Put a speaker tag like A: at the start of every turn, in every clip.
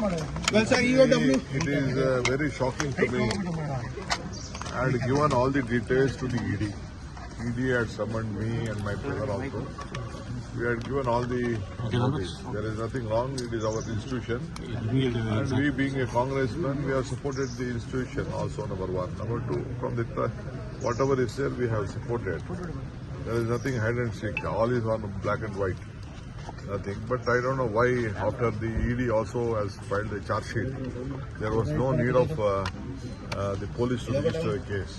A: It is very shocking to me. I had given all the details to the ED. ED had summoned me and my brother also. We had given all the notice. There is nothing wrong. It is our institution. And we being a congressman, we have supported the institution also, number one. Number two, from the whatever is there, we have supported. There is nothing hide and seek. All is on black and white. Nothing. But I don't know why after the ED also has filed a charge sheet, there was no need of the police to register a case.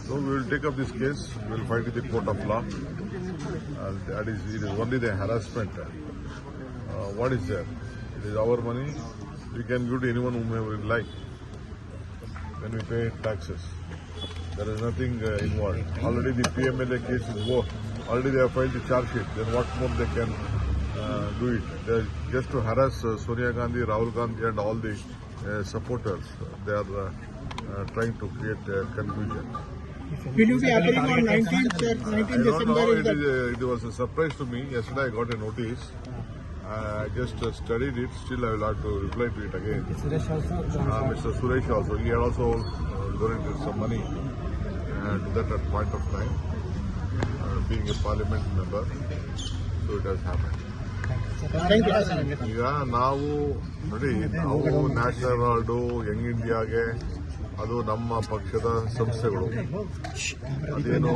A: So we will take up this case. We will fight in the court of law. It is only the harassment. What is there? It is our money. We can give to anyone whomever we like when we pay taxes. There is nothing involved. Already the PMLA case is over. Already they have filed the charge sheet. Then what more they can do it? They just to harass Sonia Gandhi, Rahul Gandhi and all the supporters. They are trying to create confusion.
B: Will you be appearing on 19th December?
A: It was a surprise to me. Yesterday I got a notice. I just studied it. Still I will have to reply to it again. Mr. Suresh also. He had also donated some money to that at point of time. Being a parliament member. So it has happened. ಈಗ ನಾವು ನೋಡಿ ನಾವು national award Young ಇಂಡಿಯಾಗೆ ಅದು ನಮ್ಮ ಪಕ್ಷದ ಸಂಸ್ಥೆಗಳು ಅದೇನು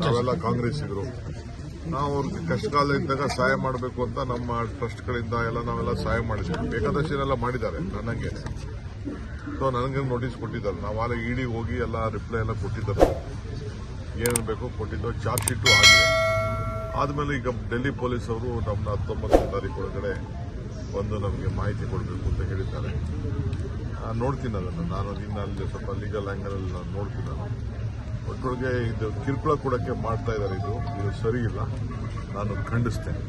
A: ನಾವೆಲ್ಲ ಕಾಂಗ್ರೆಸ್ಸಿಗರು ನಾವು ಅವ್ರಿಗೆ ಕಷ್ಟಕಾಲ ಇದ್ದಾಗ ಸಹಾಯ ಮಾಡಬೇಕು ಅಂತ ನಮ್ಮ ಟ್ರಸ್ಟ್ಗಳಿಂದ ಎಲ್ಲ ನಾವೆಲ್ಲ ಸಹಾಯ ಮಾಡಿದ್ದೀವಿ ಬೇಕಾದಷ್ಟೇನೆಲ್ಲ ಮಾಡಿದ್ದಾರೆ ನನಗೆ ಸೊ ನನಗೆ ನೋಟಿಸ್ ಕೊಟ್ಟಿದ್ದಾರೆ ನಾವು ಆಗ ಇಡಿ ಹೋಗಿ ಎಲ್ಲ ರಿಪ್ಲೈ ಎಲ್ಲ ಕೊಟ್ಟಿದ್ದಾರೆ ಏನೇನು ಬೇಕೋ ಕೊಟ್ಟಿದ್ದು ಚಾರ್ಜ್ ಶೀಟು ಆಗಿದೆ ಆದಮೇಲೆ ಈಗ ಡೆಲ್ಲಿ ಪೊಲೀಸ್ ಅವರು ನಮ್ಮನ್ನ 19ನೇ ತಾರೀಕು ಒಳಗಡೆ ಬಂದು ನಮಗೆ ಮಾಹಿತಿ ಕೊಡಬೇಕು ಅಂತ ಹೇಳಿದ್ದಾರೆ ನೋಡ್ತೀನಿ ಅದನ್ನು ನಾನು ಇನ್ನು ಅಲ್ಲಿ ಸ್ವಲ್ಪ ಲೀಗಲ್ ಆ್ಯಂಗಲಲ್ಲಿ ನಾನು ನೋಡ್ತೀನಿ ನಾನು ಒಟ್ಟೊಳಗೆ ಇದು ಕಿರುಕುಳ ಕೊಡೋಕ್ಕೆ ಮಾಡ್ತಾ ಇದ್ದಾರೆ ಇದು ಸರಿ ಇಲ್ಲ ನಾನು ಖಂಡಿಸ್ತೇನೆ.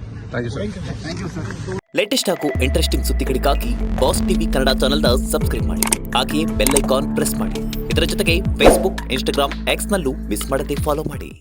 C: ಲೇಟೆಸ್ಟ್ ಹಾಗೂ ಇಂಟ್ರೆಸ್ಟಿಂಗ್ ಸುದ್ದಿಗಳಿಗಾಗಿ ಬಾಸ್ ಟಿವಿ ಕನ್ನಡ ಚಾನೆಲ್ನ ಸಬ್ಸ್ಕ್ರೈಬ್ ಮಾಡಿ ಹಾಗೆಯೇ ಬೆಲ್ ಐಕಾನ್ ಪ್ರೆಸ್ ಮಾಡಿ. ಇದರ ಜೊತೆಗೆ ಫೇಸ್ಬುಕ್, ಇನ್ಸ್ಟಾಗ್ರಾಮ್, ಎಕ್ಸ್ನಲ್ಲೂ ಮಿಸ್ ಮಾಡದೆ ಫಾಲೋ ಮಾಡಿ.